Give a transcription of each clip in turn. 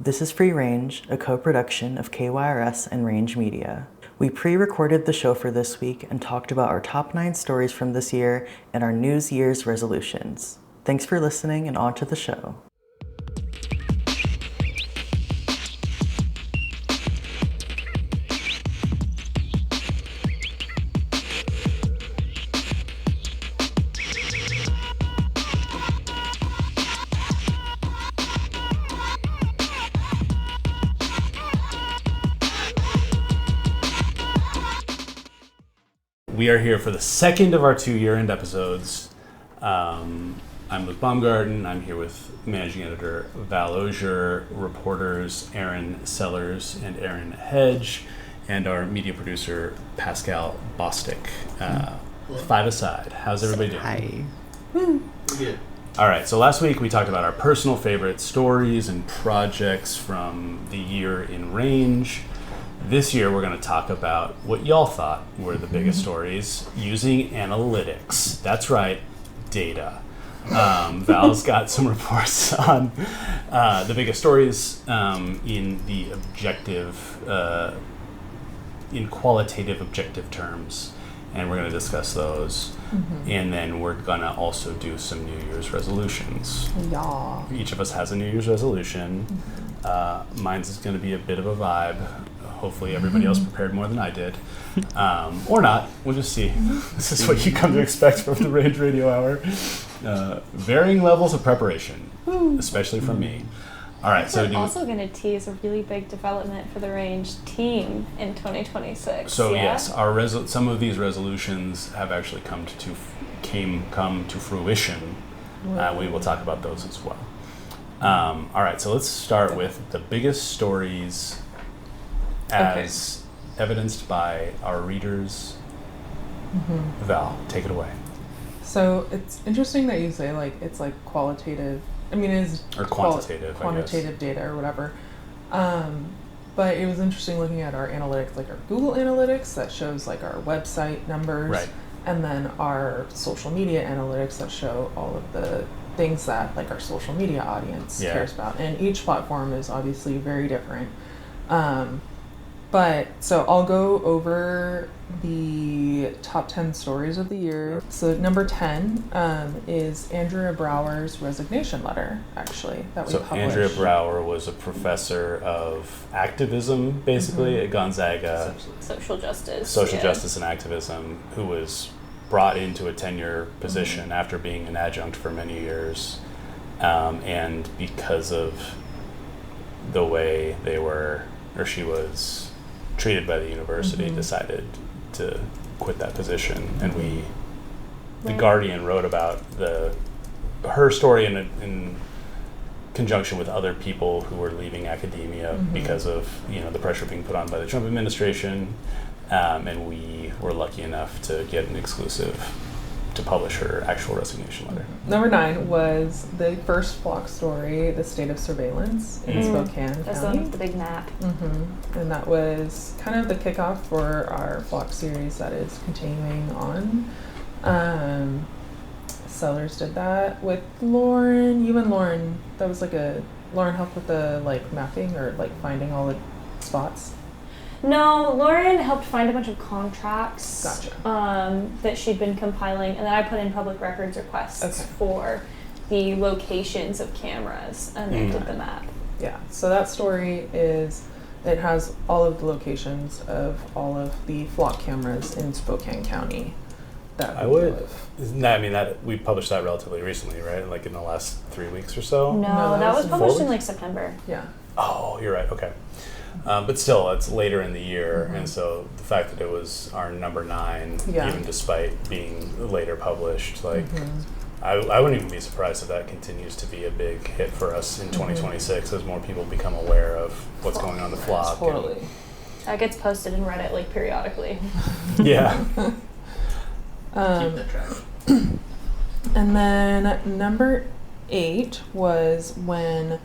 This is Free Range, a co-production of KYRS and Range Media. We pre-recorded the show for this week and talked about our top 9 stories from this year and our New Year's resolutions. Thanks for listening and on to the show. We are here for the second of our 2 year-end episodes. I'm Luke Baumgarten. I'm here with managing editor Val Osier, reporters Aaron Sellers and Aaron Hedge, and our media producer Pascal Bostic. 5 aside. How's everybody doing? Hi. Good. All right, so last week we talked about our personal favorite stories and projects from the year in Range. This year, we're going to talk about what y'all thought were the biggest stories using analytics. That's right, data. Val's got some reports on the biggest stories in the in qualitative objective terms, and we're going to discuss those. And then we're going to also do some New Year's resolutions. Yeah. Each of us has a New Year's resolution. Mine's is going to be a bit of a vibe. Hopefully everybody else prepared more than I did. Or not. We'll just see. This is what you come to expect from the Range Radio Hour. Varying levels of preparation, especially from me. All right. So we're also going to tease a really big development for the Range team in 2026. So yeah? yes, our some of these resolutions have actually come to fruition. We will talk about those as well. All right. So let's start with the biggest stories as evidenced by our readers. Val, take it away. So it's interesting that you say it's qualitative. I mean, it is or quantitative data or whatever. But it was interesting looking at our analytics, like our Google Analytics that shows our website numbers, right, and then our social media analytics that show all of the things that our social media audience cares about. And each platform is obviously very different. But so I'll go over the top 10 stories of the year. So number 10 is Andrea Brower's resignation letter, actually, that we published. So Andrea Brower was a professor of activism, basically, at Gonzaga. Social justice. Social justice and activism, who was brought into a tenure position after being an adjunct for many years. And because of the way she was treated by the university, decided to quit that position. And The Guardian wrote about her story in conjunction with other people who were leaving academia because of the pressure being put on by the Trump administration. And we were lucky enough to get an exclusive to publish her actual resignation letter. Number 9 was the first Flock story, the state of surveillance in Spokane That's County. the big map. And that was kind of the kickoff for our Flock series that is continuing on. Sellers did that with Lauren. You and Lauren, that was Lauren helped with the mapping or finding all the spots. No, Lauren helped find a bunch of contracts. Gotcha. That she'd been compiling, and then I put in public records requests for the locations of cameras, and they did the map. Yeah, so that story it has all of the locations of all of the Flock cameras in Spokane County. We published that relatively recently, right? In the last 3 weeks or so? No, that was published in September. Yeah. Oh, you're right, okay. But still, it's later in the year, and so the fact that it was our number 9, even despite being later published, I wouldn't even be surprised if that continues to be a big hit for us in 2026 as more people become aware of what's going on in the Flock. Totally. That gets posted in Reddit periodically. Yeah. Keep that track. And then number 8 was when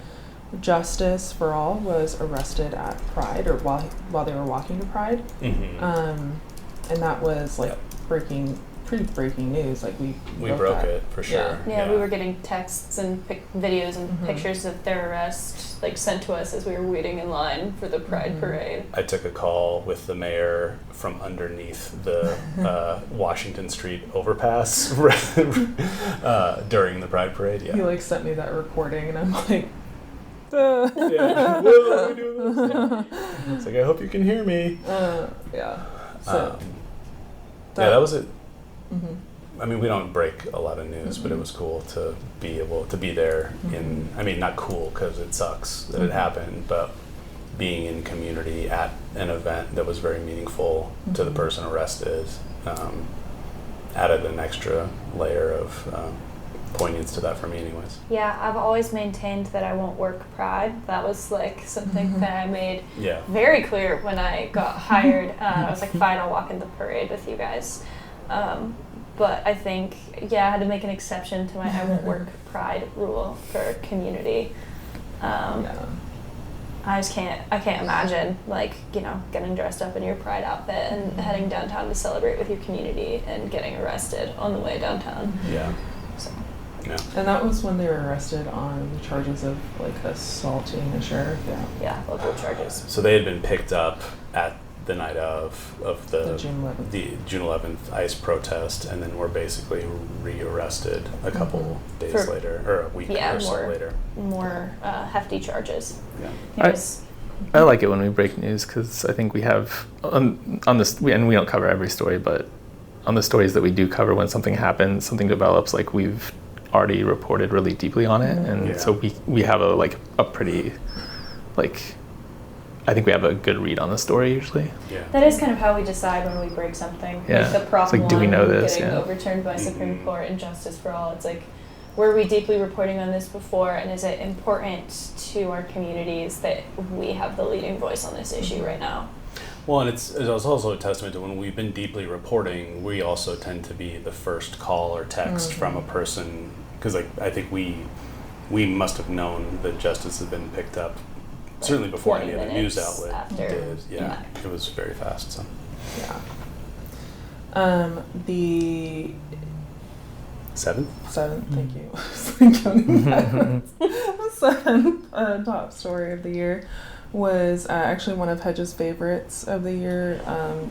Justice for All was arrested at Pride, or while they were walking to Pride. And that was breaking pretty breaking news. Like we broke that. it for sure. Yeah, we were getting texts and videos and Mhm. pictures of their arrest, like sent to us as we were waiting in line for the Pride Mhm. Parade. I took a call with the mayor from underneath the Washington Street overpass during the Pride Parade. He Yeah. like sent me that recording, and I'm like, Yeah. Whoa, we do this. Yeah. It's like, I hope you can hear me. yeah. So Yeah, that was it. mhm. I mean, we don't break a lot of news, but it was cool to be able to be there in, I mean, not cool because it sucks that it happened, but being in community at an event that was very meaningful to the person arrested added an extra layer of poignance to that for me anyways. Yeah, I've always maintained that I won't work Pride. That was like something that I made Yeah. very clear when I got hired. I was like, fine, I'll walk in the parade with you guys. But I think, I had to make an exception to my I won't work Pride rule for community. Yeah. I can't imagine, like, getting dressed up in your Pride outfit and heading downtown to celebrate with your community and getting arrested on the way downtown. Yeah. So. Yeah. And that was when they were arrested on charges of like assaulting a sheriff. Yeah. Yeah, local charges. So they had been picked up at the night of The June 11th. the June 11th ICE protest, and then were basically rearrested a couple days For- later, or a week or so later. More hefty charges. Yeah. It was, I like it when we break news because I think we have on this, and we don't cover every story, but on the stories that we do cover, when something happens, something develops, like we've already reported really deeply on it, and Yeah. so we have a pretty, like, I think we have a good read on the story usually. Yeah. that is kind of how we decide when we break something. Yeah. Like the Prop It's like, do we know 1 this? getting Yeah. overturned by Mhm. Supreme Court and Justice for All. It's like, were we deeply reporting on this before, and is it important to our communities that we have the leading voice on this issue right now? Well, and it's also a testament to when we've been deeply reporting, we also tend to be the first call or text from a person, because I think we must have known that justice had been picked up certainly before 20 any other news minutes outlet after. did. Yeah, Yeah. it was very fast. So Yeah. The 7th. 7th, thank you. I was like counting backwards. The 7th top story of the year was actually one of Hedge's favorites of the year,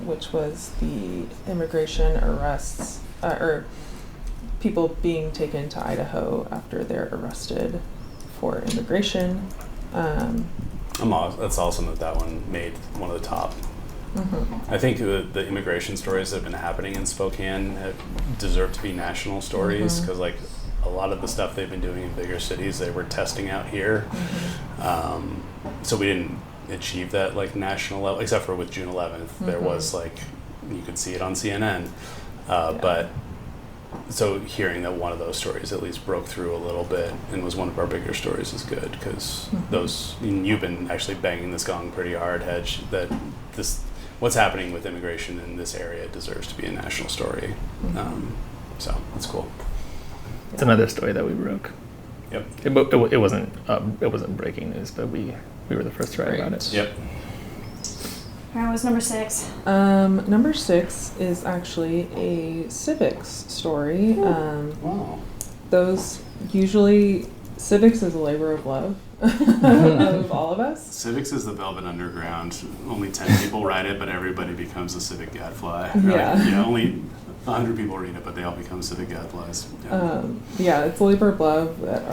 which was the immigration arrests, or people being taken to Idaho after they're arrested for immigration. That's awesome that one made one of the top. I think the immigration stories that have been happening in Spokane deserve to be national stories, because like a lot of the stuff they've been doing in bigger cities, they were testing out here. So we didn't achieve that like national level, except for with June 11th. There was like, you could see it on CNN. But so hearing that one of those stories at least broke through a little bit and was one of our bigger stories is good, because you've been actually banging this gong pretty hard, Hedge, that what's happening with immigration in this area deserves to be a national story. So that's cool. It's another story that we broke. Yep. It wasn't breaking news, but we were the first to write about it. Yep. That was number 6. Number 6 is actually a civics story. Wow. Those usually, civics is a labor of love of all of us. Civics is the Velvet Underground. Only 10 people write it, but everybody becomes a civic gadfly. Yeah. Only 100 people read it, but they all become civic gadflies. Yeah, it's a labor of love that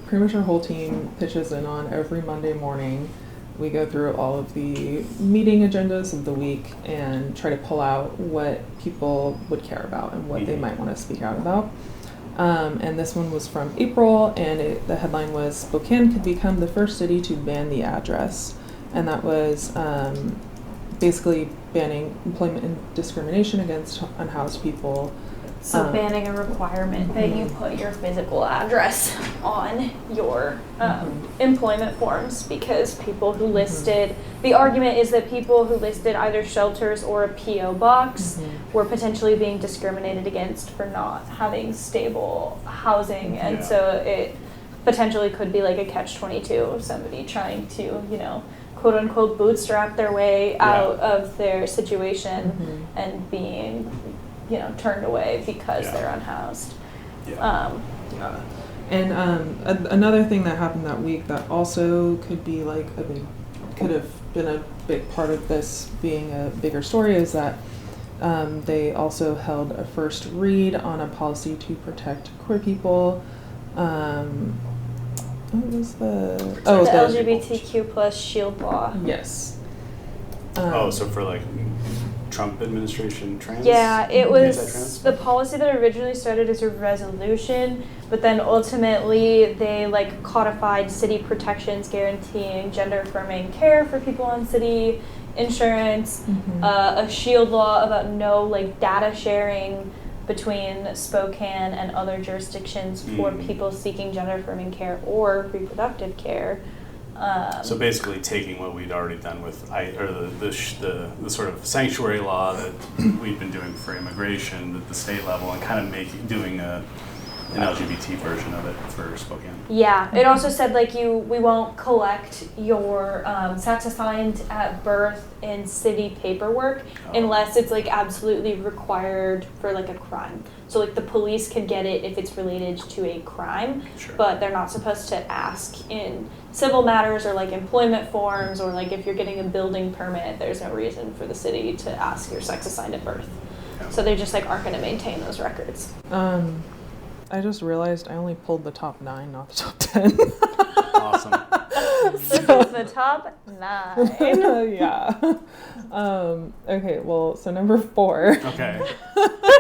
pretty much our whole team pitches in on every Monday morning. We go through all of the meeting agendas of the week and try to pull out what people would care about and what they might want to speak out about. And this one was from April, and the headline was, Spokane could become the first city to ban the address. And that was basically banning employment discrimination against unhoused people. So banning a requirement that you put your physical address on your employment forms, because people who listed, the argument is that people who listed either shelters or a P.O. box were potentially being discriminated against for not having stable housing. And so it potentially could be like a catch-22 of somebody trying to, quote unquote bootstrap their way out of their situation and being turned away because Yeah. they're unhoused. Yeah. Yeah. And another thing that happened that week that also could be like could have been a big part of this being a bigger story is that they also held a first read on a policy to protect queer people. What was the The LGBTQ plus shield law. Yes. So for like Trump administration trans? Yeah, it was Anti-trans? the policy that originally started as a resolution, but then ultimately they like codified city protections guaranteeing gender affirming care for people on city insurance, a shield law about no like data sharing between Spokane and other jurisdictions for people seeking gender affirming care or reproductive care. So basically, taking what we'd already done with the sort of sanctuary law that we've been doing for immigration at the state level, and kind of doing an LGBT version of it for Spokane. Yeah, it also said like we won't collect your sex assigned at birth in city paperwork unless it's like absolutely required for like a crime. So like the police can get it if it's related to a crime, Sure. but they're not supposed to ask in civil matters or like employment forms, or like if you're getting a building permit, there's no reason for the city to ask your sex assigned at birth. Yeah. So they just like aren't going to maintain those records. I just realized I only pulled the top 9, not the top 10. Awesome. This is the top 9. Yeah. Okay, well, so number 4. Okay.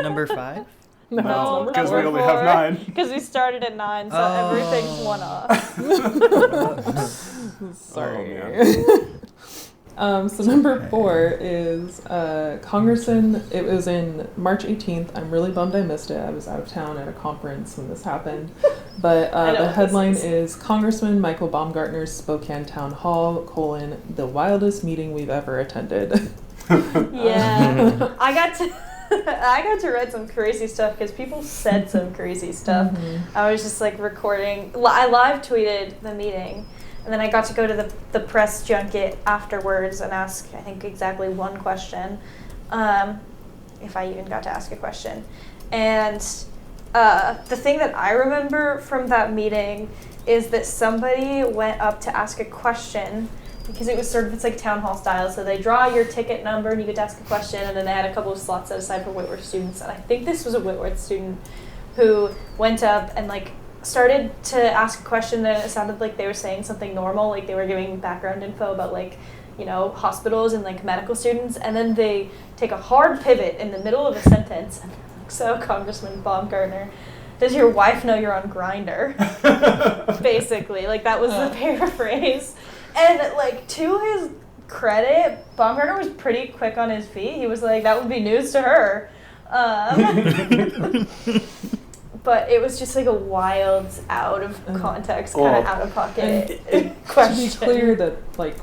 Number 5? No, because we number only have 4. 9. Because we started at 9, so everything's one off. Sorry. Oh, So number 4 is Congressman. It was in March 18th. I'm really bummed I missed it. I was out of town at a conference when this happened. But the headline is Congressman Michael Baumgartner's Spokane Town Hall, the wildest meeting we've ever attended. Yeah. I got to read some crazy stuff because people said some crazy stuff. I was just like recording. I live tweeted the meeting. And then I got to go to the press junket afterwards and ask, I think, exactly one question, if I even got to ask a question. And the thing that I remember from that meeting is that somebody went up to ask a question, because it was sort of, it's like town hall style, so they draw your ticket number and you get to ask a question, and then they had a couple of slots set aside for Whitworth students. And I think this was a Whitworth student who went up and like started to ask a question, and it sounded like they were saying something normal, like they were giving background info about like, hospitals and like medical students, and then they take a hard pivot in the middle of a sentence. And so, Congressman Baumgartner, does your wife know you're on Grindr? Basically, like that was the paraphrase. And like to his credit, Baumgartner was pretty quick on his feet. He was like, that would be news to her. But it was just like a wild, out of context, kind of out of pocket question. To be clear that like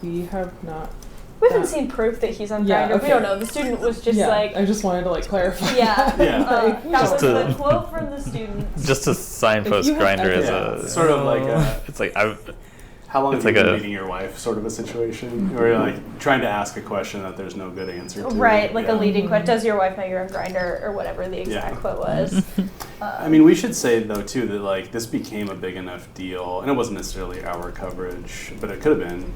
we have not. We haven't seen proof that he's on Grindr. Okay. We don't know. The student was just like. I just wanted to like clarify. Yeah. Yeah. That Just was to- the quote from the student. Just to signpost If you have Grinder as Yeah, a sort of like a, it's like I how long It's have you like been a- meeting your wife sort of a situation, where you're like trying to ask a question that there's no good answer to. Right, like Yeah. a leading question. Does your wife know you're on Grindr, or whatever the exact quote was? I mean, we should say though too that like this became a big enough deal, and it wasn't necessarily our coverage, but it could have been,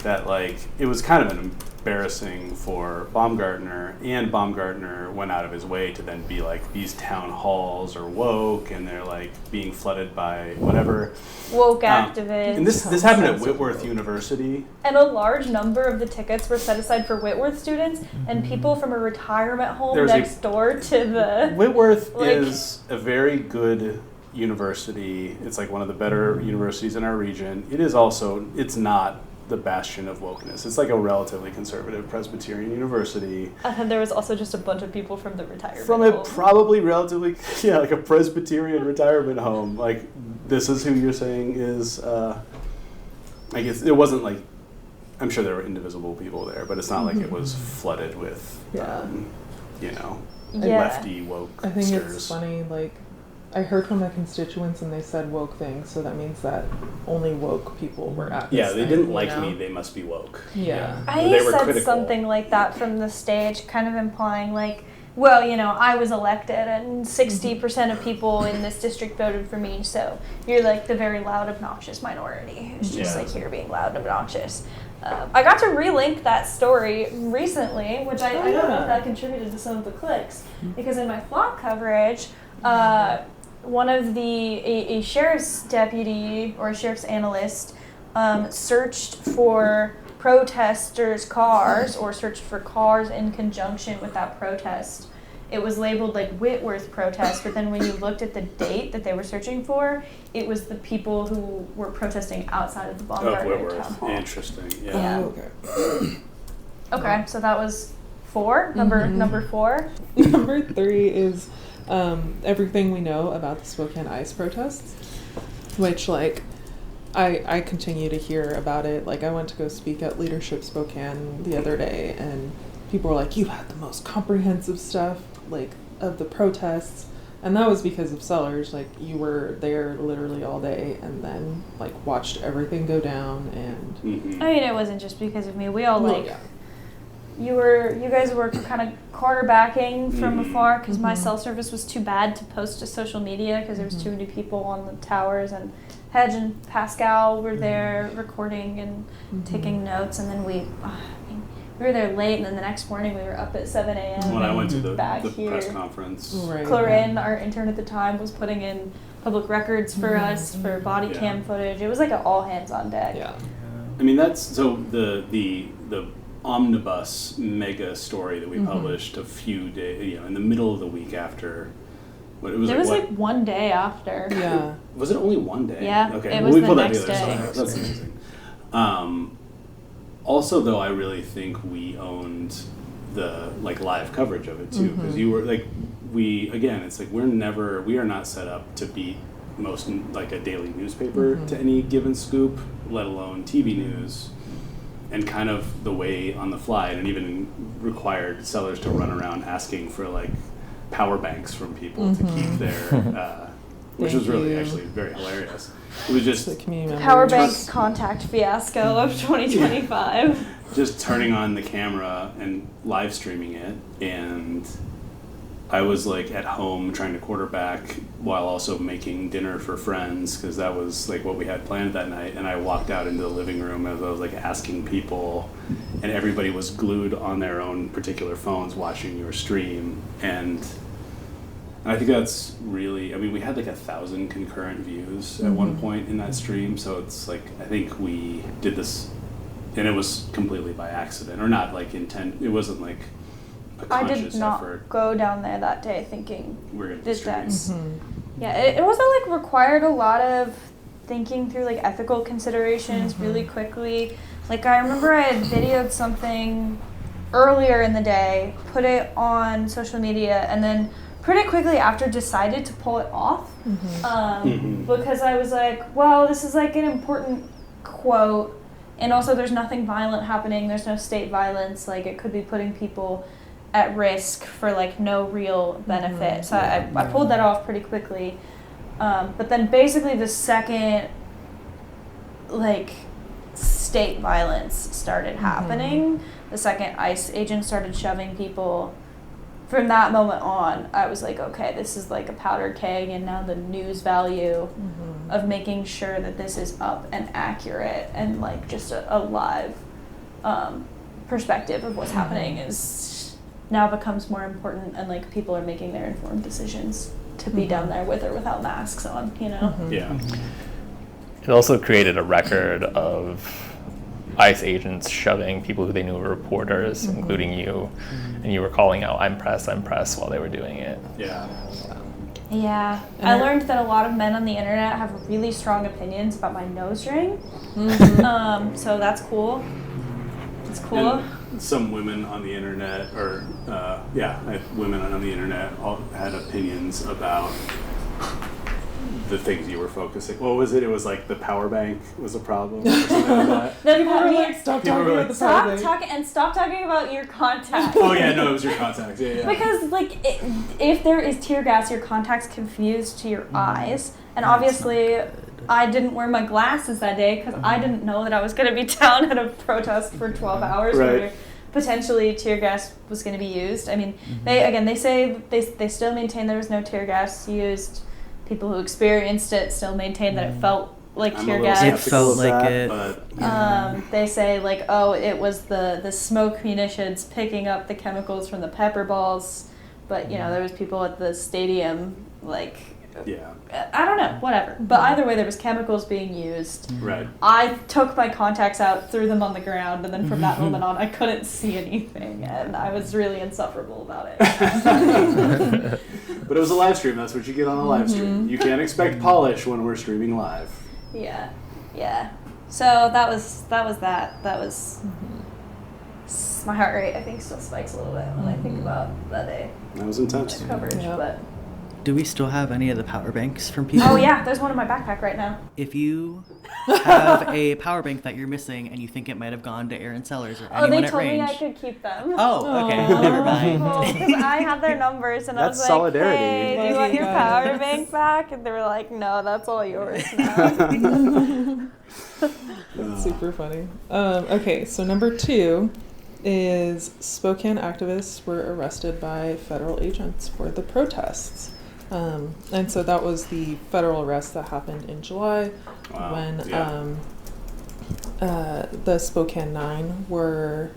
that like it was kind of embarrassing for Baumgartner, and Baumgartner went out of his way to then be like, these town halls are woke and they're like being flooded by whatever. Woke activists. And this happened at Whitworth University. And a large number of the tickets were set aside for Whitworth students and people from a retirement home There's next door to the. Whitworth Like- is a very good university. It's like one of the better universities in our region. It is also, it's not the bastion of wokeness. It's like a relatively conservative Presbyterian university. And then there was also just a bunch of people from the retirement From a home. probably relatively, like a Presbyterian retirement home. Like, this is who you're saying is, I guess it wasn't like, I'm sure there were indivisible people there, but it's not like it was flooded with, Yeah. lefty woke I think stirs. it's funny, like, I heard from my constituents and they said woke things, so that means that only woke people were at this Yeah, they thing, didn't you like know? me, they must be woke. Yeah. I They were said critical. something like that from the stage, kind of implying like well, you know, I was elected and 60% of people in this district voted for me, so you're like the very loud, obnoxious minority. It's just Yeah. like you're being loud and obnoxious. I got to relink that story recently, which I don't know if that contributed to some of the clicks, because in my flock coverage, one of a sheriff's deputy or a sheriff's analyst searched for protesters' cars or searched for cars in conjunction with that protest. It was labeled like Whitworth protest, but then when you looked at the date that they were searching for, it was the people who were protesting outside of the Of Baumgartner Town Whitworth. Hall. Interesting. Yeah. Yeah. Okay. Okay, so that was 4. Number 4. Number 3 is everything we know about the Spokane ICE protests, which, like, I continue to hear about it. Like, I went to go speak at Leadership Spokane the other day, and people were like, you had the most comprehensive stuff, like, of the protests. And that was because of Sellers. Like, you were there literally all day and then, like, watched everything go down. And Mm-hmm. I mean, it wasn't just because of me. We all Well, like yeah. you guys were kind of quarterbacking from Mhm. afar because my Mhm. cell service was too bad to post to social media because there was too many people on the towers, and Hedge and Pascal were there recording and taking notes, and then we were there late, and then the next morning we were up at 7 a.m. When I went to the back press here. conference. Right. Corinne, our intern at the time, was putting in public records for us for body Yeah. cam footage. It was like an all hands on deck. Yeah. I mean, that's so the omnibus mega story that we published a few days, in the middle of the week after. What it was It like, was what? like one day after. Yeah. Was it only one day? Yeah, Okay. it well, was we the put that next together. day. So that's amazing. Also, though, I really think we owned the live coverage of it too, because you were it's like we are not set up to beat most like a daily newspaper to any given scoop, let alone TV news. And kind of the way on the fly, and it even required Sellers to run around asking for like power banks from people to keep their, which was really you. actually very hilarious. It was just The community Power members. bank contact fiasco of 2025. just turning on the camera and live streaming it, and I was like at home trying to quarterback while also making dinner for friends, because that was like what we had planned that night. And I walked out into the living room as I was like asking people, and everybody was glued on their own particular phones watching your stream. And I think that's really, I mean, we had like 1,000 concurrent views at one point in that stream. So it's like, I think we did this, and it was completely by accident, or not like intent. It wasn't like a I conscious did not effort. go down there that day thinking We're going to this stream. that's Mhm. yeah, it wasn't like required a lot of thinking through like ethical considerations really quickly. Like I remember I had videoed something earlier in the day, put it on social media, and then pretty quickly after decided to pull it off because I was like, well, this is like an important quote, and also there's nothing violent happening, there's no state violence, like it could be putting people at risk for like no real benefit. So I pulled that off pretty quickly. But then basically the second like state violence started happening, the second ICE agents started shoving people, from that moment on, I was like, okay, this is like a powder keg, and now the news value of making sure that this is up and accurate and like just a live perspective of what's happening is now becomes more important, and like people are making their informed decisions to be down there with or without masks on, you know? Yeah. It also created a record of ICE agents shoving people who they knew were reporters, including you, and you were calling out, I'm press, while they were doing it. Yeah. Yeah. And I learned that a lot of men on the internet have really strong opinions about my nose ring. So that's cool. It's cool. And some women on the internet, or women on the internet all had opinions about the things you were focusing. What was it? It was like the power bank was a problem or something like that. Then People were like, stop People talking were about like, the stop power bank. talking stop talking about your contacts. Oh yeah, no, it was your contacts. Yeah. Because like if there is tear gas, your contacts confused to your eyes, and obviously I didn't wear my glasses that day because I didn't know that I was going to be down at a protest for 12 hours Right. where potentially tear gas was going to be used. I mean, they say they still maintain there was no tear gas used. People who experienced it still maintain that it felt like I'm tear a little gas. It skeptical felt of like that, it. but They say like, oh, it was the smoke munitions picking up the chemicals from the pepper balls, but you know there was people at the stadium like, yeah, I don't know, whatever. But either way, there was chemicals being used. right. I took my contacts out, threw them on the ground, and then from that moment on, I couldn't see anything, and I was really insufferable about it. But it was a live stream. That's what you get on a live stream. You can't expect polish when we're streaming live. Yeah. So that was that. That was my heart rate. I think still spikes a little bit when I think about that day That was intense. coverage. Yeah. But Do we still have any of the power banks from people? oh yeah, there's one in my backpack right now. If you have a power bank that you're missing and you think it might have gone to Aaron Sellers or Oh, anyone they at told me range. I could keep them. Oh, okay. Aw. Never mind. Because I had their numbers and I That's was like, solidarity. hey, do you Love want you your guys. power bank back? And they were like, no, that's all yours now. That's super funny. Okay, so number 2 is Spokane activists were arrested by federal agents for the protests. And so that was the federal arrest that happened in July Wow. when Yeah. the Spokane 9 were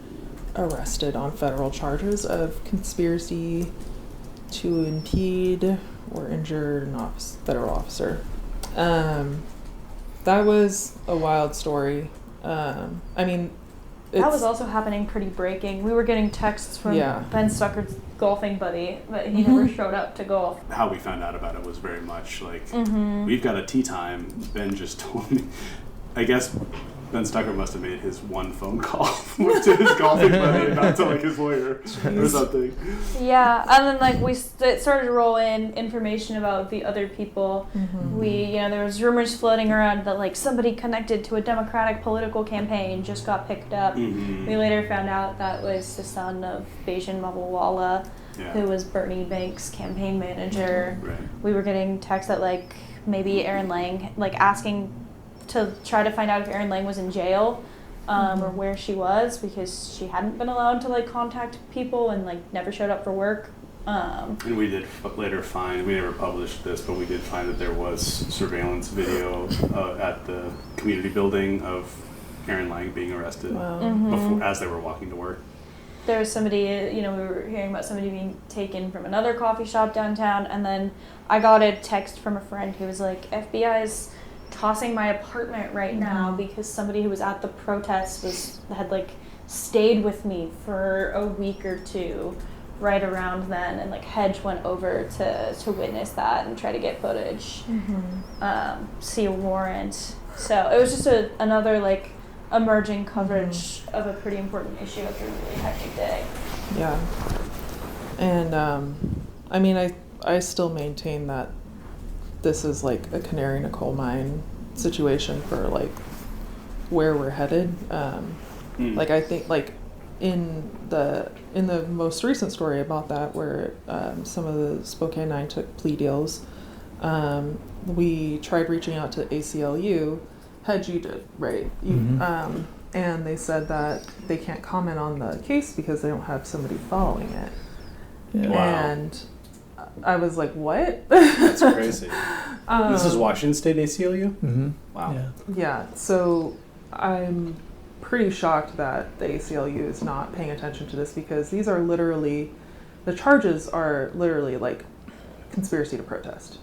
arrested on federal charges of conspiracy to impede or injure an federal officer. That was a wild story. I mean, That was also happening pretty breaking. We were getting texts from Yeah. Ben Stucker's golfing buddy, but he never showed up to golf. How we found out about it was very much like, Mm-hmm. we've got a tea time. Ben just told me. I guess Ben Stucker must have made his one phone call to his golfing buddy about to like his lawyer or something. Yeah, and then like it started to roll in information about the other people. There was rumors floating around that like somebody connected to a Democratic political campaign just got picked up. Mhm. We later found out that was the son of Bajan Mawawala, Yeah. who was Bernie Banks' campaign manager. Right. We were getting texts that like maybe Aaron Lang, like asking to try to find out if Aaron Lang was in jail or where she was, because she hadn't been allowed to like contact people and like never showed up for work. And we did later find, we never published this, but we did find that there was surveillance video at the community building of Aaron Lang being arrested Wow. before, as they were walking to work. There was somebody, we were hearing about somebody being taken from another coffee shop downtown, and then I got a text from a friend who was like, FBI's tossing my apartment right now because somebody who was at the protest had like stayed with me for a week or two right around then, and like Hedge went over to witness that and try to get footage, see a warrant. So it was just another like emerging coverage of a pretty important issue after a really hectic day. Yeah. And I mean, I still maintain that this is like a canary in a coal mine situation for like where we're headed. Like I think like in the most recent story about that, where some of the Spokane 9 took plea deals, we tried reaching out to ACLU. Hedge, you did, right? And they said that they can't comment on the case because they don't have somebody following it. Yeah. Wow. And I was like, what? That's crazy. This is Washington State ACLU? Mm-hmm. Wow. Yeah. Yeah, so I'm pretty shocked that the ACLU is not paying attention to this, because these are literally, the charges are literally like conspiracy to protest,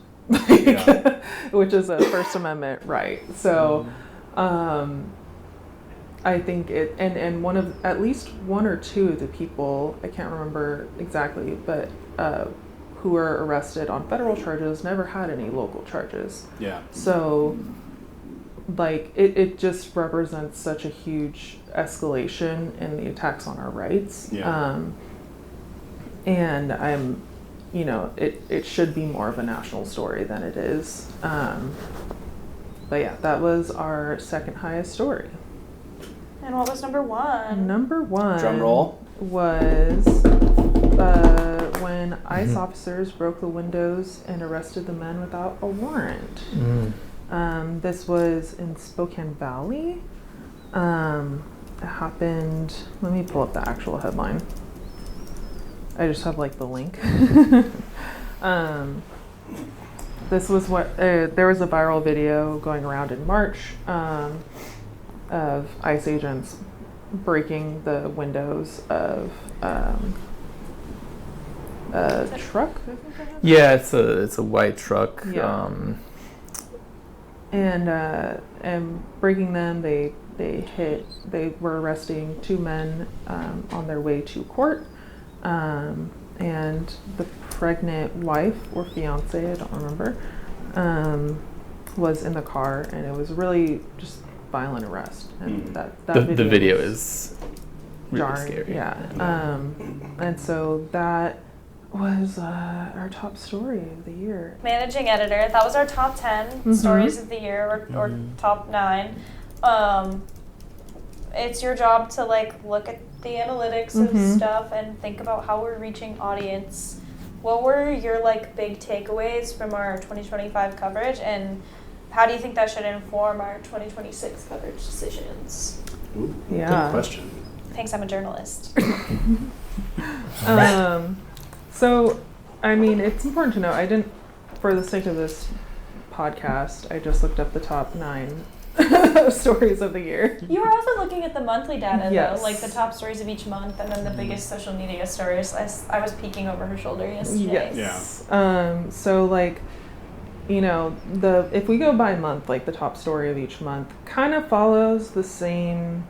Yeah. which is a First Amendment right. So I think it, and one of, at least one or two of the people, I can't remember exactly, but who were arrested on federal charges never had any local charges. Yeah. So, like, it just represents such a huge escalation in the attacks on our rights. Yeah. And I'm, it should be more of a national story than it is. But yeah, that was our second highest story. And what was number one? Number one Drum roll. was when ICE officers broke the windows and arrested the men without a warrant. This was in Spokane Valley. It happened. Let me pull up the actual headline. I just have like the link. This was what there was a viral video going around in March of ICE agents breaking the windows of a truck. Yeah, it's a white truck. Yeah. And breaking them, they were arresting two men on their way to court, and the pregnant wife or fiance, I don't remember, was in the car, and it was really just violent arrest, and the video is really jarring, scary. yeah. And so that was our top story of the year. Managing editor, that was our top 10 stories of the year, or top 9. It's your job to like look at the analytics of stuff and think about how we're reaching audience. What were your like big takeaways from our 2025 coverage, and how do you think that should inform our 2026 coverage decisions? Ooh, Yeah. Good question. Thanks, I'm a journalist. So, I mean, it's important to know, for the sake of this podcast, I just looked up the top 9 stories of the year. You were also looking at the monthly data, Yes. though, like the top stories of each month, and then the biggest social media stories. I was peeking over her shoulder yesterday. Yes. So, like, you know, if we go by month, like the top story of each month kind of follows the same,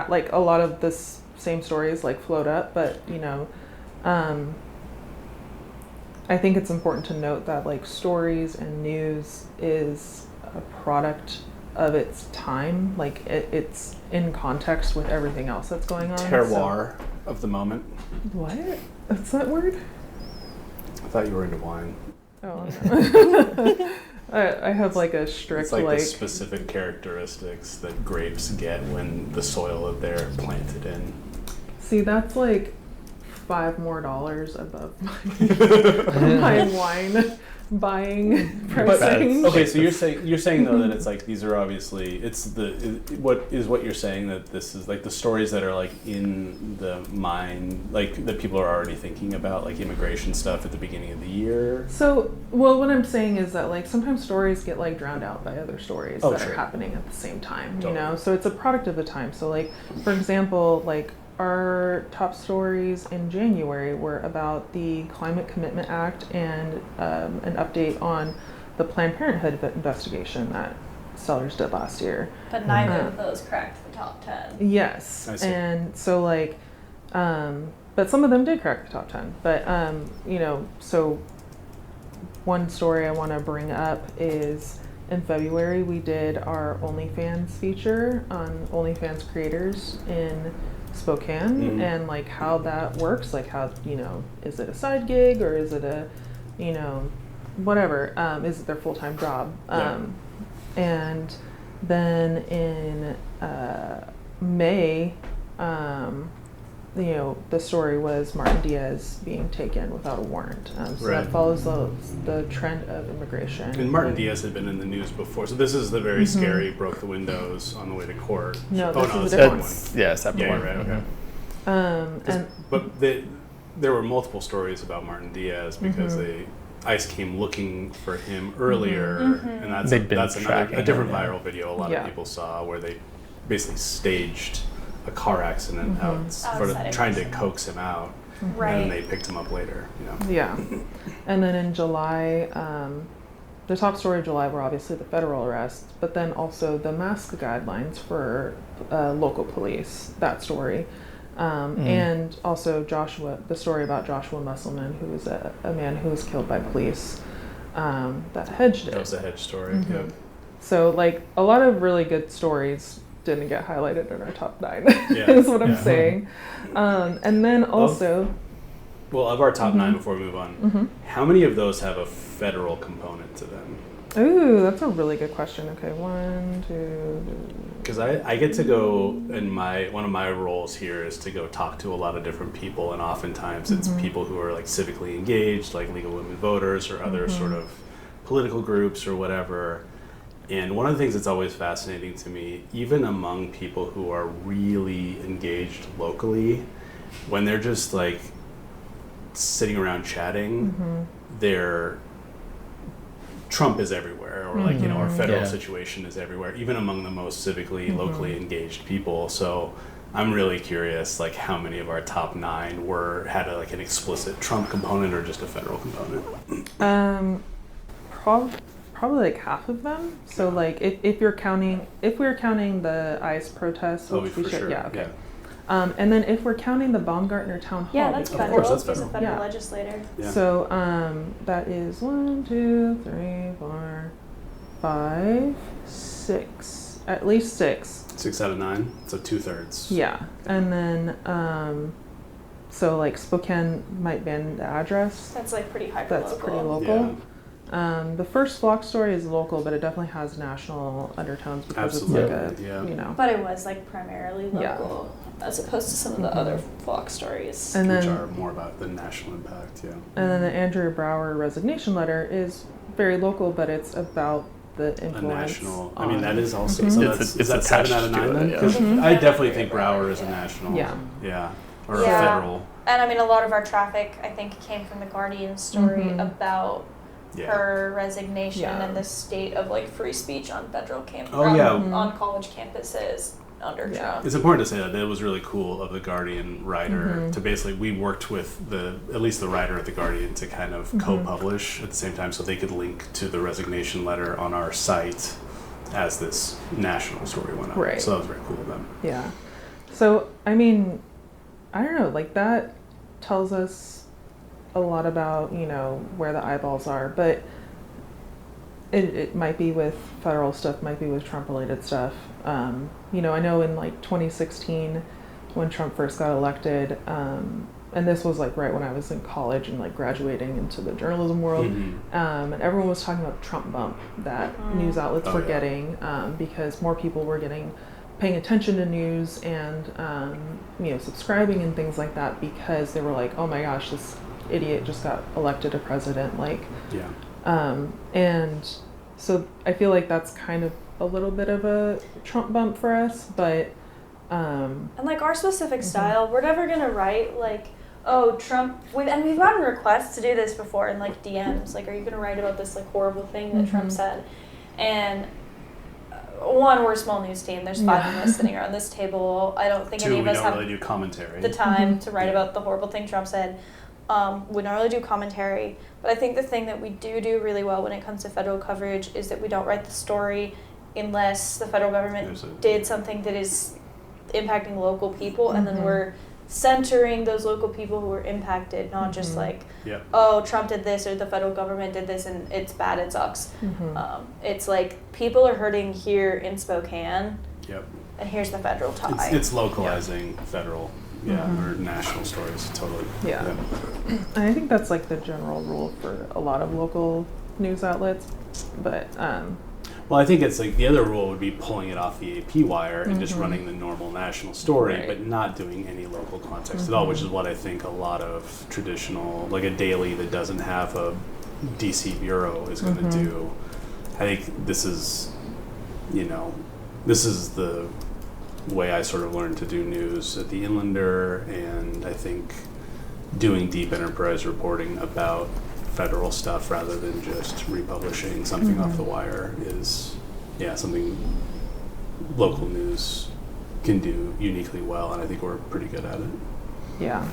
like a lot of the same stories like float up, but, you know, I think it's important to note that like stories and news is a product of its time. Like it's in context with everything else that's going on. Terroir of the moment. What? What's that word? I thought you were into wine. Oh, no. I have like a strict It's like the specific characteristics that grapes get when the soil that they're planted in. See, that's like $5 more above my wine buying pricing. Okay, so you're saying though that it's like these are obviously what you're saying, that this is like the stories that are like in the mind, like that people are already thinking about, like immigration stuff at the beginning of the year. So, well, what I'm saying is that like sometimes stories get like drowned out by other stories that are happening at the same time, Totally. you know? So it's a product of the time. So like, for example, like our top stories in January were about the Climate Commitment Act and an update on the Planned Parenthood investigation that Sellers did last year. But neither of those cracked the top 10. Yes. I see. And so like, but some of them did crack the top 10. But, you know, so one story I want to bring up is in February, we did our OnlyFans feature on OnlyFans creators in Spokane and like how that works, like how, you know, is it a side gig or is it a, you know, whatever, is it their full-time job? And then in May, you know, the story was Martin Diaz being taken without a warrant. So Right. that follows the trend of immigration. And Martin Diaz had been in the news before, so this is the very scary broke the windows on the way to court. No, Oh, this no, is that's a a different different one. one. Yeah, separate Yeah, one. right, okay. And But there were multiple stories about Martin Diaz because ICE came looking for him earlier, and that's They'd been that's a tracking different him, yeah. viral video a lot Yeah. of people saw where they basically staged a car accident Outside trying of to him. coax him out, Right. and then they picked him up later. You know. yeah. And then in July, the top story of July were obviously the federal arrests, but then also the mask guidelines for local police, that story. And also the story about Joshua Musselman, who was a man who was killed by police that hedged it. That was a hedge story. Yeah. So like a lot of really good stories didn't get highlighted in our top 9 Yeah, is what I'm yeah. saying. And then also, Well, of our top 9, before we move on, how many of those have a federal component to them? ooh, that's a really good question. Okay, 1, 2, Because I get to go, and one of my roles here is to go talk to a lot of different people, and oftentimes it's people who are like civically engaged, like League of Women Voters or other sort of political groups or whatever. And one of the things that's always fascinating to me, even among people who are really engaged locally, when they're just like sitting around chatting, Trump is everywhere, or like, our federal situation is everywhere, even among the most civically, locally engaged people. So I'm really curious, like how many of our top 9 had like an explicit Trump component or just a federal component? Probably like half of them. So like if we're counting the ICE protests, which we should, sure. okay. And then if we're counting the Baumgartner town hall, Yeah, that's Of federal. course, that's He's a federal. federal Yeah. legislator. Yeah. So that is 1, 2, 3, 4, 5, 6, at least 6. 6 out of 9, so 2/3. Yeah, and then so like Spokane might ban the address. That's like pretty hyper That's local. pretty local. The first Flock story is local, but it definitely has national undertones because Absolutely, it's like yeah. But it was like primarily Yeah. local, as opposed to some of the other Flock stories. and Which then are more about the national impact, yeah. and then the Andrew Brower resignation letter is very local, but it's about the A influence. national. I on- mean, that is also. Mhm. So It's- that's, it's is that 7 out of attached to 9 then? it, 'Cause yeah. I definitely think Brower, Brower is a yeah. national. Yeah. Yeah. Or Yeah. a federal. And I mean, a lot of our traffic, I think, came from the Guardian story Mhm. about Yeah. her resignation Yeah. and the state of like free speech on federal Oh, yeah. on college campuses under Yeah. Trump. It's important to say that it was really cool of the Guardian writer Mhm. to basically, we worked with at least the writer at the Guardian to kind of co-publish at the same time so they could link to the resignation letter on our site as this national story went up. Right. So that was very cool of them. Yeah. So, I mean, I don't know, like that tells us a lot about, where the eyeballs are, but it might be with federal stuff, might be with Trump related stuff. I know in like 2016 when Trump first got elected, and this was like right when I was in college and like graduating into the journalism world, and everyone was talking about the Trump bump that news outlets Oh, were yeah. getting because more people were paying attention to news and subscribing and things like that because they were like, oh my gosh, this idiot just got elected a president, like, Yeah. and so I feel like that's kind of a little bit of a Trump bump for us, but And like our specific style, we're never gonna write like, oh, Trump. And we've gotten requests to do this before in like DMs. Like, are you gonna write about this like horrible thing that Trump said? And one, we're a small news team. There's 5 of us sitting around this table. I don't think 2, any we of us don't have really do commentary. the time to write about the horrible thing Trump said. We don't really do commentary, but I think the thing that we do really well when it comes to federal coverage is that we don't write the story unless the federal government did something that is impacting local people, and then we're centering those local people who were impacted, not just like, Yep. oh, Trump did this or the federal government did this and it's bad, it sucks. It's like people are hurting here in Spokane, Yep. and here's the federal tie. It's localizing federal, or national stories, totally. Yeah. and I think that's like the general rule for a lot of local news outlets, but Well, I think it's like the other rule would be pulling it off the AP wire and just running the normal national story, Right. but not doing any local context at all, which is what I think a lot of traditional, like a daily that doesn't have a DC bureau is going to do. I think this is, this is the way I sort of learned to do news at the Inlander, and I think doing deep enterprise reporting about federal stuff rather than just republishing something off the wire is, something local news can do uniquely well, and I think we're pretty good at it. yeah.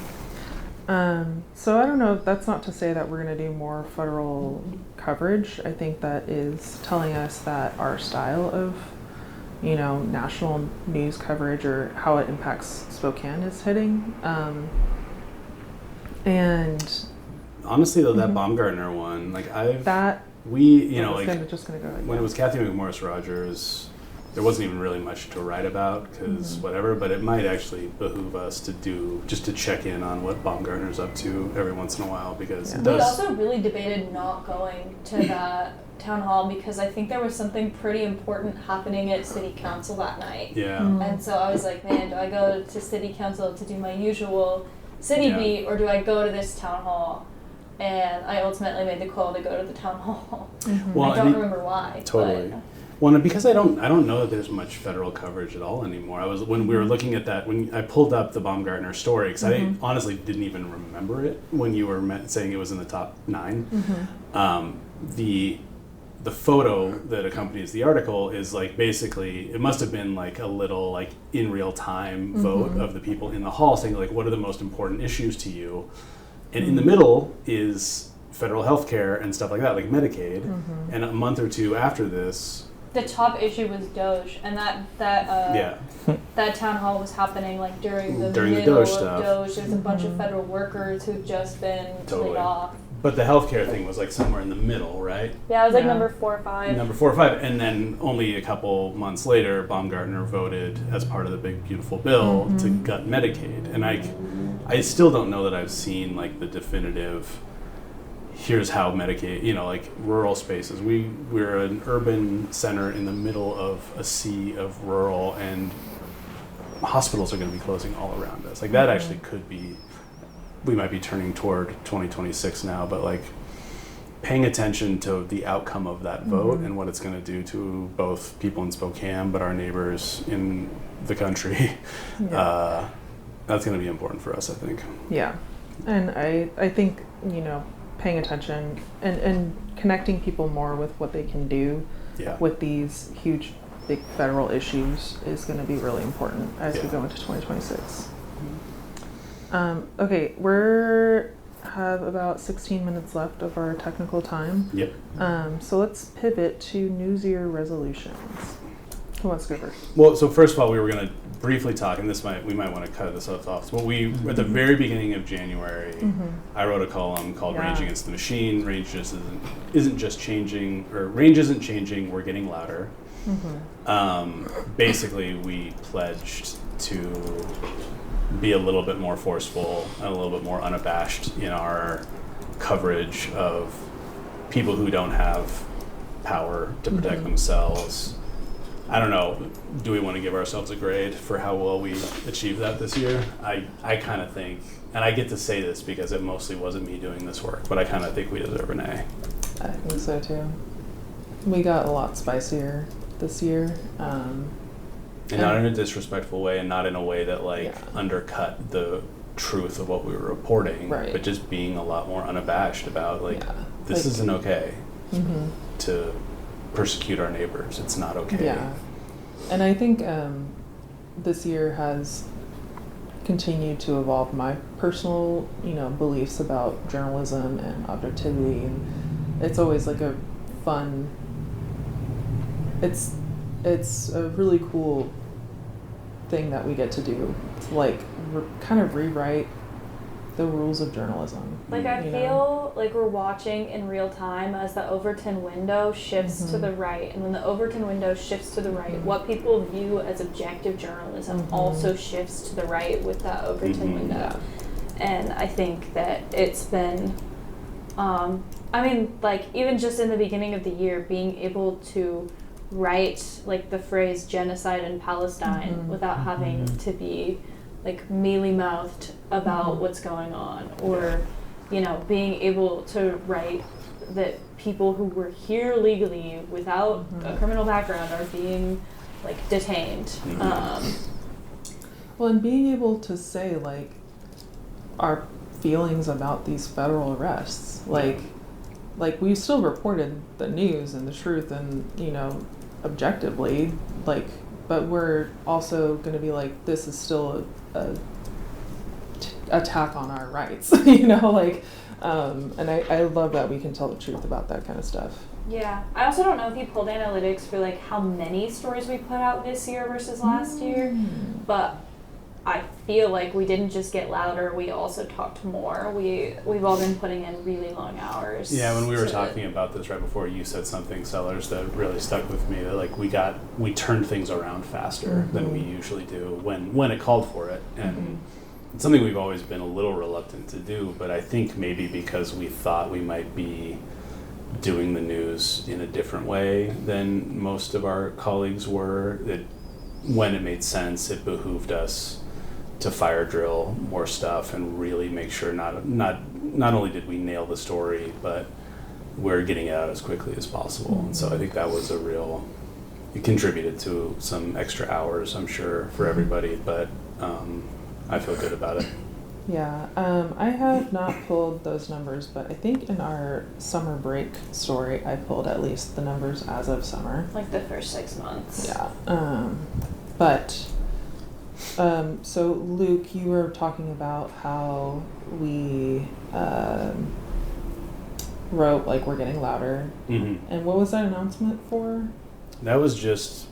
So I don't know, that's not to say that we're going to do more federal coverage. I think that is telling us that our style of, national news coverage or how it impacts Spokane is hitting. And Honestly, though, that Baumgartner one, like that just gonna go like when that. it was Kathy McMorris Rogers, there wasn't even really much to write about because whatever, but it might actually behoove us to check in on what Baumgartner's up to every once in a while because it We does. also really debated not going to that town hall because I think there was something pretty important happening at city council that night. Yeah. And so I was like, man, do I go to city council to do my usual city Yeah. beat or do I go to this town hall? And I ultimately made the call to go to the town hall. Well, I don't remember why. Totally. Well, and because I don't know that there's much federal coverage at all anymore. When we were looking at that, when I pulled up the Baumgartner story, because I honestly didn't even remember it when you were saying it was in the top 9. The photo that accompanies the article is like basically it must have been like a little like in real time vote of the people in the hall saying like what are the most important issues to you, and in the middle is federal health care and stuff like that, like Medicaid, and a month or two after this. The top issue was Doge, and that town hall was happening like during the middle Doge of stuff. Doge. There's a bunch of federal workers who've just been laid off. But the healthcare thing was like somewhere in the middle, right? Yeah, it was like number 4 or 5. Number 4 or 5, and then only a couple months later, Baumgartner voted as part of the big beautiful bill to gut Medicaid, and I still don't know that I've seen like the definitive. Here's how Medicaid, like rural spaces. We're an urban center in the middle of a sea of rural, and hospitals are going to be closing all around us. Like that actually could be. We might be turning toward 2026 now, but like paying attention to the outcome of that vote and what it's going to do to both people in Spokane, but our neighbors in the country, that's going to be important for us, I think. Yeah, and I think, paying attention and connecting people more with what they can do with these huge, big federal issues is going to be really important as we go into 2026. Okay, we have about 16 minutes left of our technical time. Yep. So let's pivot to New Year resolutions. Who wants to go first? Well, so first of all, we were going to briefly talk, and we might want to cut this off. But at the very beginning of January, I wrote a column called "Rage Against the Machine." Rage just isn't just changing, or Rage isn't changing. We're getting louder. Basically, we pledged to be a little bit more forceful and a little bit more unabashed in our coverage of people who don't have power to protect themselves. I don't know, do we want to give ourselves a grade for how well we achieved that this year? I kind of think, and I get to say this because it mostly wasn't me doing this work, but I kind of think we deserve an A. I think so too. We got a lot spicier this year. And not in a disrespectful way, and not in a way that undercut the truth of what we were reporting, but just being a lot more unabashed about this isn't okay to persecute our neighbors. It's not okay. Yeah, and I think this year has continued to evolve my personal, beliefs about journalism and objectivity, and it's always like a fun. It's a really cool thing that we get to do, to kind of rewrite the rules of journalism. I feel like we're watching in real time as the Overton window shifts to the right, and when the Overton window shifts to the right, what people view as objective journalism also shifts to the right with that Overton window. And I think that it's been, even just in the beginning of the year, being able to write the phrase genocide in Palestine without having to be mealy-mouthed about what's going on, or being able to write that people who were here legally without a criminal background are being detained. Well, and being able to say our feelings about these federal arrests, we still reported the news and the truth and objectively, but we're also going to be this is still a attack on our rights, and I love that we can tell the truth about that kind of stuff. Yeah, I also don't know if you pulled analytics for how many stories we put out this year versus last year, but I feel like we didn't just get louder, we also talked more. We've all been putting in really long hours. Yeah, when we were talking about this right before, you said something, Sellers, that really stuck with me, that we turned things around faster than we usually do when it called for it. And it's something we've always been a little reluctant to do, but I think maybe because we thought we might be doing the news in a different way than most of our colleagues were, that when it made sense, it behooved us to fire drill more stuff and really make sure not only did we nail the story, but we're getting it out as quickly as possible. And so I think that was a real it contributed to some extra hours, I'm sure, for everybody, but I feel good about it. Yeah, I have not pulled those numbers, but I think in our summer break story, I pulled at least the numbers as of summer. Like the first 6 months. Yeah, so Luke, you were talking about how we wrote like we're getting louder, and what was that announcement for? That was just,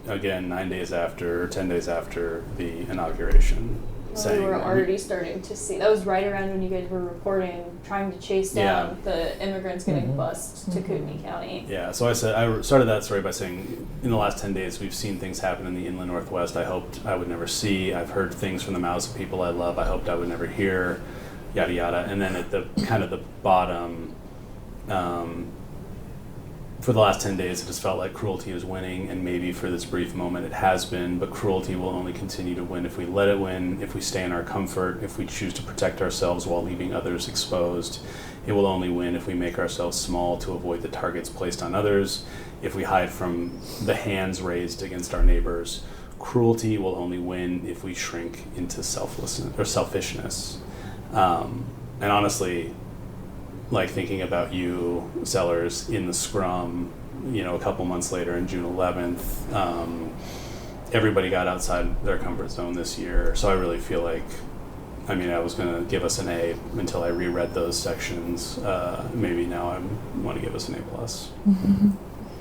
again, 10 days after the inauguration. We were already starting to see. That was right around when you guys were reporting, trying to chase down the immigrants getting bused to Kootenai County. Yeah, so I started that story by saying, in the last 10 days, we've seen things happen in the inland Northwest I hoped I would never see. I've heard things from the mouths of people I love I hoped I would never hear, yada yada. And then at the kind of the bottom, for the last 10 days, it just felt like cruelty is winning, and maybe for this brief moment it has been, but cruelty will only continue to win if we let it win, if we stay in our comfort, if we choose to protect ourselves while leaving others exposed. It will only win if we make ourselves small to avoid the targets placed on others, if we hide from the hands raised against our neighbors. Cruelty will only win if we shrink into selflessness or selfishness. And honestly, like thinking about you, Sellers, in the scrum, a couple months later on June 11th, everybody got outside their comfort zone this year. So I really feel like, I was going to give us an A until I reread those sections. Maybe now I want to give us an A+.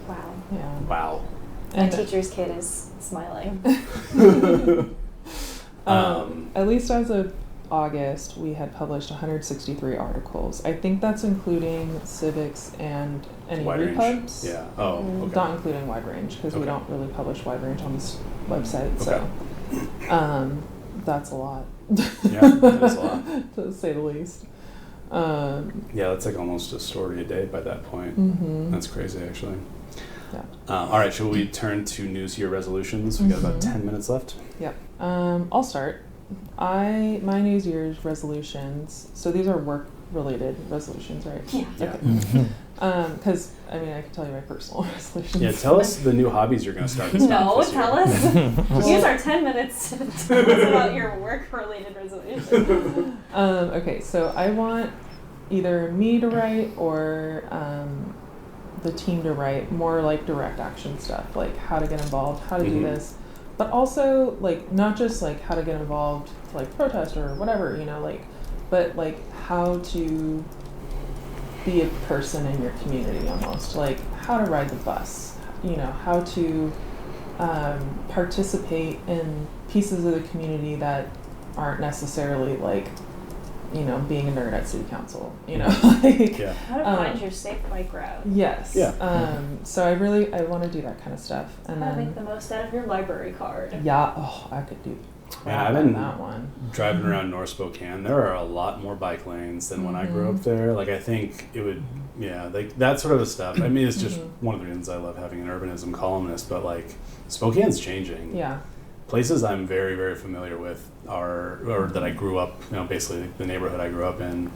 Wow. Yeah. Wow. My teacher's kid is smiling. At least as of August, we had published 163 articles. I think that's including civics and any Wide range. repubs. Yeah. Oh, okay. Not including wide range, because we Okay. don't really publish wide range on this website. So that's a lot. Yeah, that is a lot. To say the least. Yeah, that's like almost a story a day by that point. That's crazy, actually. Yeah. All right, shall we turn to news year resolutions? We got about 10 minutes left. Yep. I'll start. My New Year's resolutions. So these are work-related resolutions, right? Yeah. Yeah. Because I can tell you my personal resolutions. Yeah, tell us the new hobbies you're going to start. This No, year. tell us. Use our 10 minutes to tell us about your work-related resolution. Okay, so I want either me to write or the team to write more like direct action stuff, like how to get involved, how to do this, but also like not just like how to get involved to like protest or whatever, but like how to be a person in your community almost, like how to ride the bus, how to participate in pieces of the community that aren't necessarily like, being a nerd at city council, like Yeah. How to find your safe bike route. yes. Yeah. So I want to do that kind of stuff, and How to then make the most out of your library card. I could do Yeah, I've on been that one. driving around North Spokane. There are a lot more bike lanes than when I grew up there. Like, I think it would, like that sort of stuff. It's just one of the reasons I love having an urbanism columnist, but like Spokane's changing. Yeah. Places I'm very, very familiar with or that I grew up, basically the neighborhood I grew up in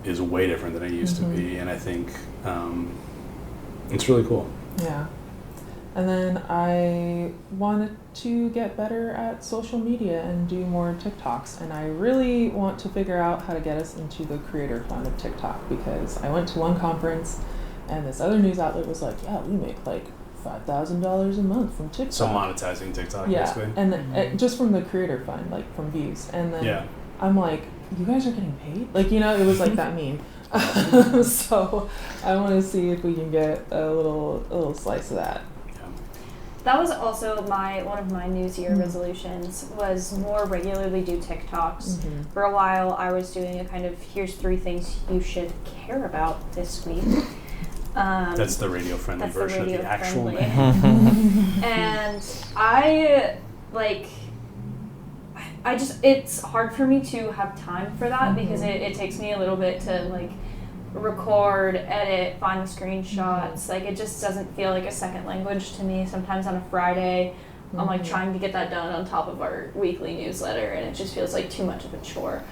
is way different than it used to be. And I think it's really cool. Yeah. And then I wanted to get better at social media and do more TikToks. And I really want to figure out how to get us into the creator fund of TikTok, because I went to one conference and this other news outlet was like, yeah, we make like $5,000 a month from TikTok. So monetizing TikTok, basically. And then, just from the creator fund, like from views. And then I'm like, you guys are getting paid? Like, it was like that meme. So I want to see if we can get a little slice of that. That was also one of my New Year resolutions, was more regularly do TikToks. For a while, I was doing a kind of, here's 3 things you should care about this week. That's the radio-friendly version of the actual name. And it's hard for me to have time for that because it takes me a little bit to like record, edit, find the screenshots. Like, it just doesn't feel like a second language to me. Sometimes on a Friday, I'm like trying to get that done on top of our weekly newsletter, and it just feels like too much of a chore.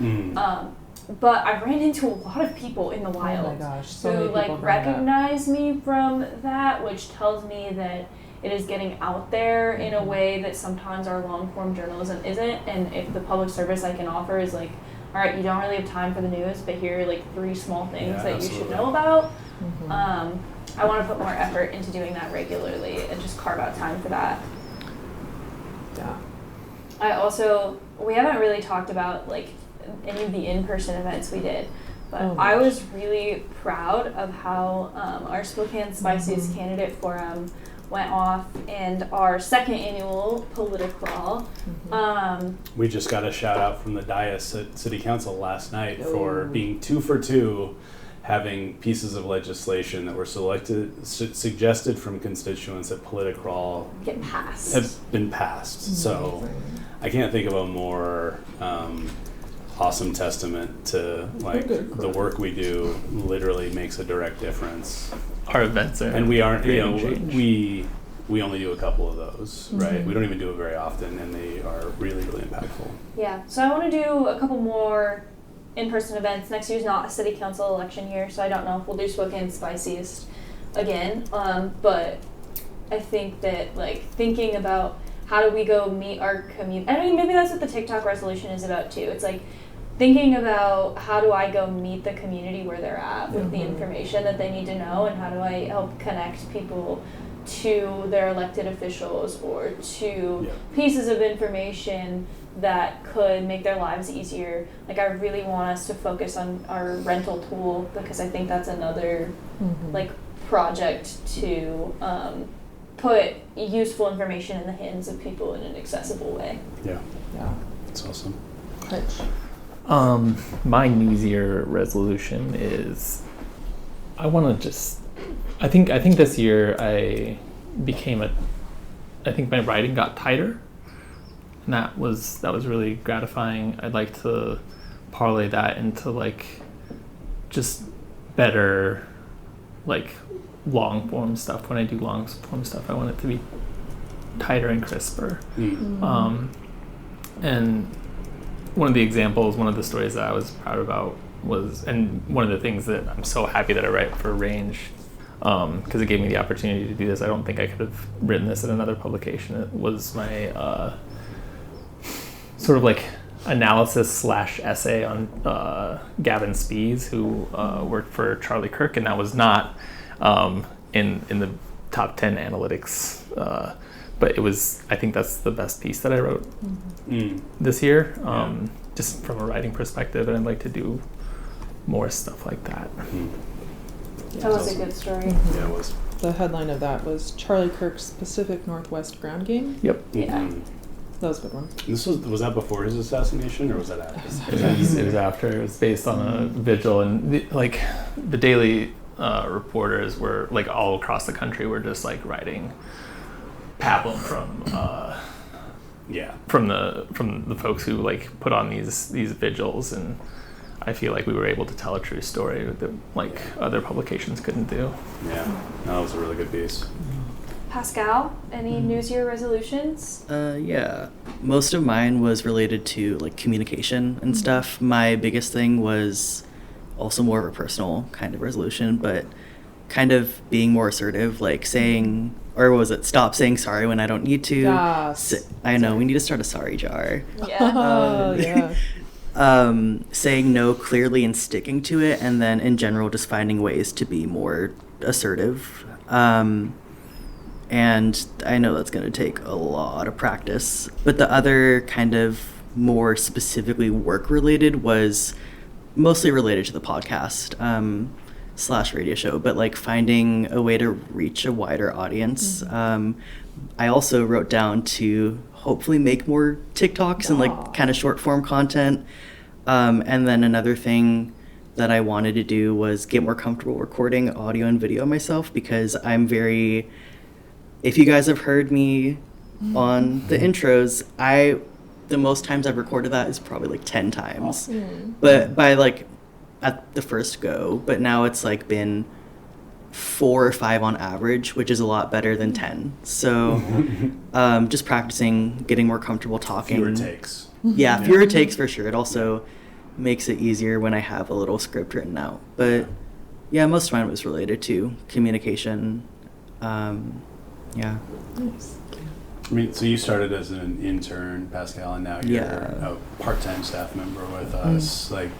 But I ran into a lot of people in the wild oh my gosh, so who many people like recognize me from that, which tells me that it is getting out there in a way that sometimes our long form journalism isn't. And if the public service I can offer is like, all right, you don't really have time for the news, but here are like 3 small things that you should know about. I want to put more effort into doing that regularly and just carve out time for that. Yeah. We haven't really talked about like any of the in-person events we did, but Oh, I gosh. was really proud of how our Spokane Spiciest Candidate Forum went off, and our 2nd annual Politicrawl. We just got a shout out from the dais at City Council last night for Oh. being 2 for 2, having pieces of legislation that were suggested from constituents at Politicrawl Get passed. have been passed. So I can't think of a more awesome testament to like the work we do literally makes a direct difference. Our events are. And we aren't, you know, creating change. we only do a couple of those, right? We don't even do it very often, and they are really, really impactful. Yeah, so I want to do a couple more in-person events. Next year's not a city council election year, so I don't know if we'll do Spokane Spiciest again. But I think that like thinking about how do we go meet our community. I mean, maybe that's what the TikTok resolution is about too. It's like thinking about how do I go meet the community where they're at with the information that they need to know, and how do I help connect people to their elected officials or to pieces of information that could make their lives easier. Like I really want us to focus on our rental tool, because I think that's another like project to put useful information in the hands of people in an accessible way. Yeah, Yeah. that's awesome. Rich. My New Year resolution is I want to just. I think this year I think my writing got tighter, and that was really gratifying. I'd like to parlay that into like just better like long form stuff. When I do long form stuff, I want it to be tighter and crisper. And one of the examples, one of the stories that I was proud about was, and one of the things that I'm so happy that I write for Range, because it gave me the opportunity to do this. I don't think I could have written this in another publication. It was my sort of like analysis / essay on Gavin Spies, who worked for Charlie Kirk, and that was not in the top 10 analytics. But it was, I think that's the best piece that I wrote this year, just from a writing perspective, and I'd like to do more stuff like that. That was a good story. Yeah, it was. The headline of that was Charlie Kirk's Pacific Northwest ground game. Yep. Yeah. That was a good one. This was that before his assassination, or was that after? It was after. It was based on a vigil, and the Daily reporters were like all across the country were just like writing pablum from the folks who like put on these vigils, and I feel like we were able to tell a true story that like other publications couldn't do. Yeah, that was a really good piece. Pascal, any New Year resolutions? Yeah. Most of mine was related to like communication and stuff. My biggest thing was also more of a personal kind of resolution, but kind of being more assertive, like saying, or was it stop saying sorry when I don't need to? Yes. I know, we need to start a sorry jar. Yeah. Oh, yeah. Saying no clearly and sticking to it, and then in general just finding ways to be more assertive. And I know that's going to take a lot of practice. But the other kind of more specifically work-related was mostly related to the podcast / radio show, but like finding a way to reach a wider audience. I also wrote down to hopefully make more TikToks and like kind of short form content. And then another thing that I wanted to do was get more comfortable recording audio and video myself, because I'm very, if you guys have heard me on the intros, the most times I've recorded that is probably like 10 times. But by like at the first go, but now it's like been 4 or 5 on average, which is a lot better than 10. So just practicing, getting more comfortable talking. Fewer takes. Yeah, fewer takes for sure. It also makes it easier when I have a little script written out. But yeah, most of mine was related to communication. Yeah. Nice. I mean, so you started as an intern, Pascal, and now you're Yeah. a part-time staff member with us. Like,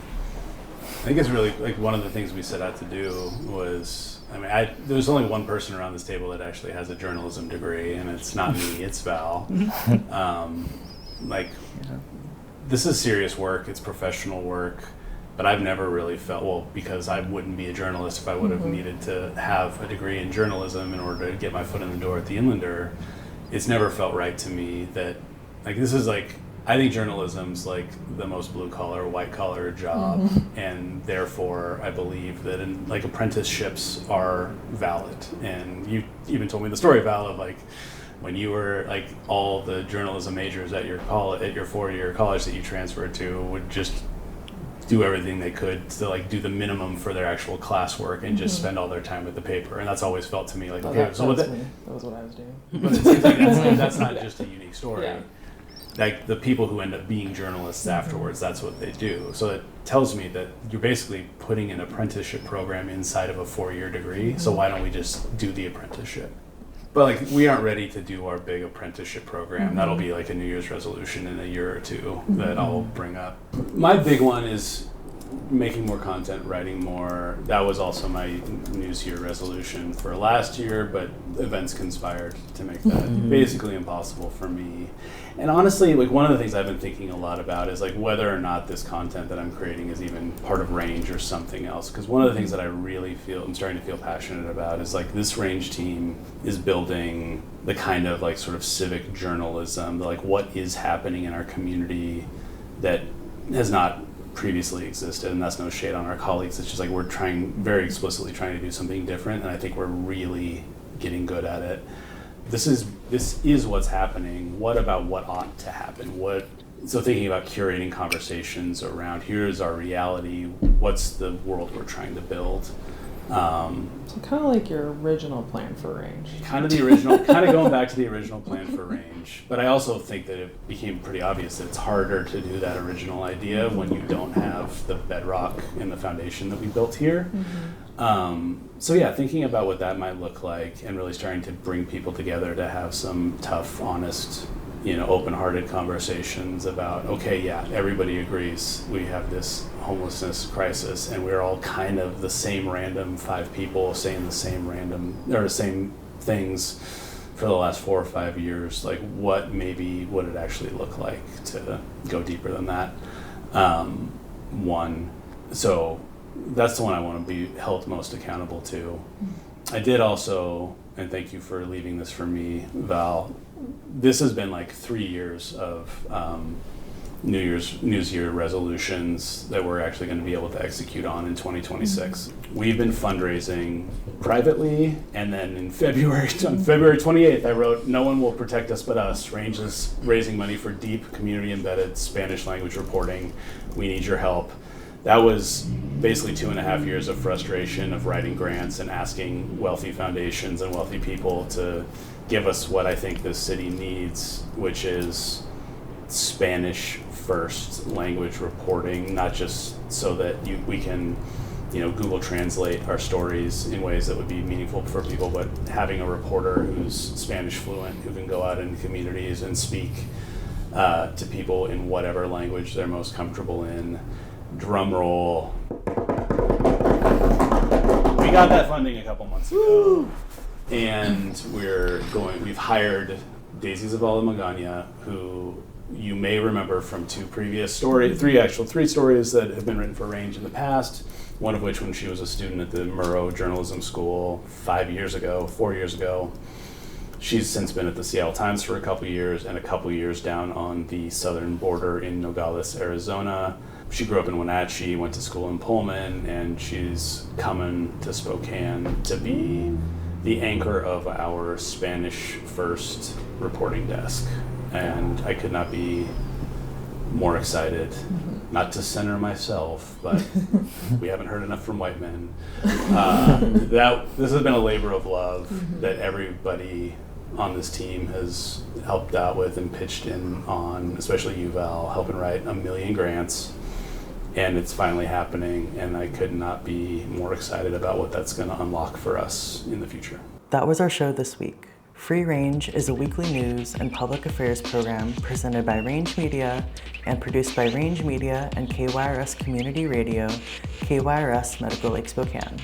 I think it's really like one of the things we set out to do was, I mean, there's only one person around this table that actually has a journalism degree, and it's not me, it's Val. Like, this is serious work, it's professional work, but I've never really felt, well, because I wouldn't be a journalist if I would have needed to have a degree in journalism in order to get my foot in the door at the Inlander. It's never felt right to me that, like, this is like, I think journalism's like the most blue collar, white collar job, and therefore I believe that like apprenticeships are valid. And you even told me the story, Val, of like when you were like all the journalism majors at your college, at your 4-year college that you transferred to, would just do everything they could to like do the minimum for their actual classwork and just spend all their time with the paper. And that's always felt to me like, okay, That so was that, me. That was what I was doing. but it seems like that's not just a unique story. Yeah. Like the people who end up being journalists afterwards, that's what they do. So it tells me that you're basically putting an apprenticeship program inside of a 4-year degree. So why don't we just do the apprenticeship? But like we aren't ready to do our big apprenticeship program. That'll be like a New Year's resolution in a year or two that I'll bring up. My big one is making more content, writing more. That was also my News Year resolution for last year, but events conspired to make that basically impossible for me. And honestly, like one of the things I've been thinking a lot about is like whether or not this content that I'm creating is even part of Range or something else. Because one of the things that I really I'm starting to feel passionate about is like this Range team is building the kind of like sort of civic journalism, like what is happening in our community that has not previously existed. And that's no shade on our colleagues. It's just like we're very explicitly trying to do something different, and I think we're really getting good at it. This is what's happening. What about what ought to happen? So thinking about curating conversations around here's our reality, what's the world we're trying to build. So kind of like your original plan for Range. Kind of going back to the original plan for Range. But I also think that it became pretty obvious that it's harder to do that original idea when you don't have the bedrock and the foundation that we built here. So yeah, thinking about what that might look like and really starting to bring people together to have some tough, honest, open-hearted conversations about, okay, yeah, everybody agrees we have this homelessness crisis and we're all kind of the same random 5 people saying the same things for the last 4 or 5 years. Like what maybe would it actually look like to go deeper than that? So that's the one I want to be held most accountable to. I did also, and thank you for leaving this for me, Val, this has been like 3 years of News Year resolutions that we're actually going to be able to execute on in 2026. We've been fundraising privately, and then on February 28th, I wrote, "No one will protect us but us. Range is raising money for deep community-embedded Spanish language reporting. We need your help." That was basically 2.5 years of frustration of writing grants and asking wealthy foundations and wealthy people to give us what I think this city needs, which is Spanish first language reporting, not just so that we can Google Translate our stories in ways that would be meaningful for people, but having a reporter who's Spanish fluent, who can go out in communities and speak to people in whatever language they're most comfortable in. Drum roll. We got that funding a couple months ago. Woo! And we've hired Daisy Zavala Magana, who you may remember from three stories that have been written for Range in the past, one of which when she was a student at the Murrow Journalism School 4 years ago. She's since been at the Seattle Times for a couple years and a couple years down on the southern border in Nogales, Arizona. She grew up in Wenatchee, went to school in Pullman, and she's coming to Spokane to be the anchor of our Spanish first reporting desk. And I could not be more excited, not to center myself, but we haven't heard enough from white men. This has been a labor of love that everybody on this team has helped out with and pitched in on, especially you, Val, helping write 1 million grants. And it's finally happening, and I could not be more excited about what that's going to unlock for us in the future. That was our show this week. Free Range is a weekly news and public affairs program presented by Range Media and produced by Range Media and KYRS Community Radio, KYRS Medical Lake Spokane.